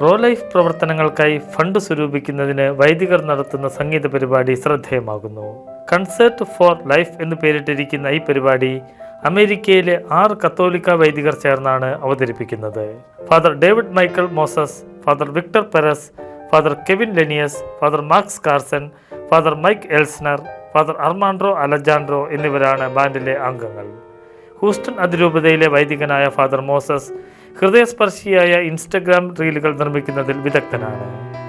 Pro life പ്രവർത്തനങ്ങൾക്കായി fund സ്വരൂപിക്കുന്നതിന് വൈദികർ നടത്തുന്ന സംഗീത പരിപാടി ശ്രദ്ധേയമാകുന്നു. കൺസേർട്ട് ഫോർ ലൈഫ് എന്ന് പേരിട്ടിരിക്കുന്ന ഈ പരിപാടി അമേരിക്കയിലെ 6 കത്തോലിക്ക വൈദികർ ചേർന്നാണ് അവതരിപ്പിക്കുന്നത്. Father David Michael Moses, father Victor Perez, father Kevin Lenius, father Marx Carson, father Mike Elsner, father Armando Alejandro എന്നിവരാണ് ബാൻഡിലെ അംഗങ്ങൾ. ഹൂസ്റ്റൺ അതിരൂപതയിലെ വൈദികനായ ഫാദർ മോസസ് ഹൃദയസ്പർശിയായ ഇൻസ്റ്റഗ്രാം റീലുകൾ നിർമ്മിക്കുന്നതിൽ വിദഗ്ധനാണ്.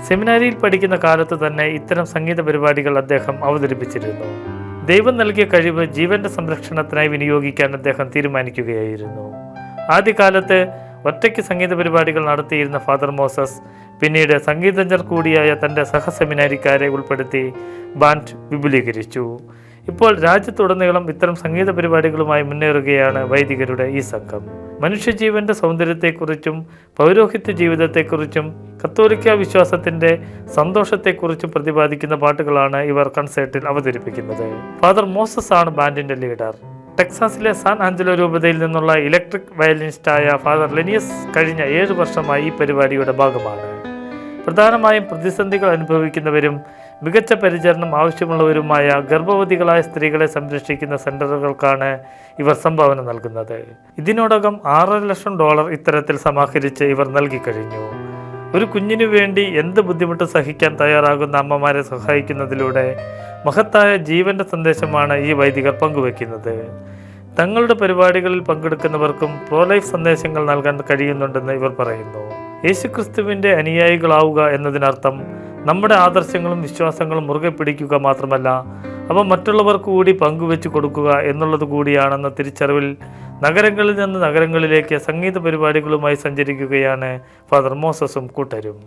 സെമിനാരിയിൽ പഠിക്കുന്ന കാലത്ത് തന്നെ ഇത്തരം സംഗീത പരിപാടികൾ അദ്ദേഹം അവതരിപ്പിച്ചിരുന്നു. ദൈവം നൽകിയ കഴിവ് ജീവന്റെ സംരക്ഷണത്തിനായി വിനിയോഗിക്കാൻ അദ്ദേഹം തീരുമാനിക്കുകയായിരുന്നു. ആദ്യകാലത്ത് ഒറ്റയ്ക്ക് സംഗീത പരിപാടികൾ നടത്തിയിരുന്ന ഫാദർ മോസസ് പിന്നീട് സംഗീതജ്ഞർ കൂടിയായ തൻ്റെ സഹസെമിനാരിക്കാരെ ഉൾപ്പെടുത്തി ബാൻഡ് വിപുലീകരിച്ചു. ഇപ്പോൾ രാജ്യത്തുടനീളം ഇത്തരം സംഗീത പരിപാടികളുമായി മുന്നേറുകയാണ് വൈദികരുടെ ഈ സംഘം. മനുഷ്യജീവന്റെ സൗന്ദര്യത്തെക്കുറിച്ചും പൗരോഹിത്യ ജീവിതത്തെക്കുറിച്ചും കത്തോലിക്ക വിശ്വാസത്തിന്റെ സന്തോഷത്തെക്കുറിച്ചും പ്രതിപാദിക്കുന്ന പാട്ടുകളാണ് ഇവർ കൺസേർട്ടിൽ അവതരിപ്പിക്കുന്നത്. ഫാദർ മോസസ് ആണ് ബാൻഡിന്റെ ലീഡർ. ടെക്സാസിലെ സാൻ ആഞ്ചലോ രൂപതയിൽ നിന്നുള്ള ഇലക്ട്രിക് വയലിനിസ്റ്റായ ഫാദർ ലെനിയസ് കഴിഞ്ഞ 7 വർഷമായി ഈ പരിപാടിയുടെ ഭാഗമാണ്. പ്രധാനമായും പ്രതിസന്ധികൾ അനുഭവിക്കുന്നവരും മികച്ച പരിചരണം ആവശ്യമുള്ളവരുമായ ഗർഭവതികളായ സ്ത്രീകളെ സംരക്ഷിക്കുന്ന സെന്ററുകൾക്കാണ് ഇവർ സംഭാവന നൽകുന്നത്. ഇതിനോടകം $6.5 ലക്ഷം ഇത്തരത്തിൽ സമാഹരിച്ച് ഇവർ നൽകിക്കഴിഞ്ഞു. ഒരു കുഞ്ഞിനു വേണ്ടി എന്ത് ബുദ്ധിമുട്ട് സഹിക്കാൻ തയ്യാറാകുന്ന അമ്മമാരെ സഹായിക്കുന്നതിലൂടെ മഹത്തായ ജീവന്റെ സന്ദേശമാണ് ഈ വൈദികർ പങ്കുവെക്കുന്നത്. തങ്ങളുടെ പരിപാടികളിൽ പങ്കെടുക്കുന്നവർക്കും പ്രോലൈഫ് സന്ദേശങ്ങൾ നൽകാൻ കഴിയുന്നുണ്ടെന്ന് ഇവർ പറയുന്നു. യേശുക്രിസ്തുവിൻ്റെ അനുയായികളാവുക എന്നതിനർത്ഥം നമ്മുടെ ആദർശങ്ങളും വിശ്വാസങ്ങളും മുറുകെ പിടിക്കുക മാത്രമല്ല, അവ മറ്റുള്ളവർക്ക് കൂടി പങ്കുവെച്ചു കൊടുക്കുക എന്നുള്ളത് കൂടിയാണെന്ന തിരിച്ചറിവിൽ നഗരങ്ങളിൽ നിന്ന് നഗരങ്ങളിലേക്ക് സംഗീത പരിപാടികളുമായി സഞ്ചരിക്കുകയാണ് ഫാദർ മോസസും കൂട്ടരും.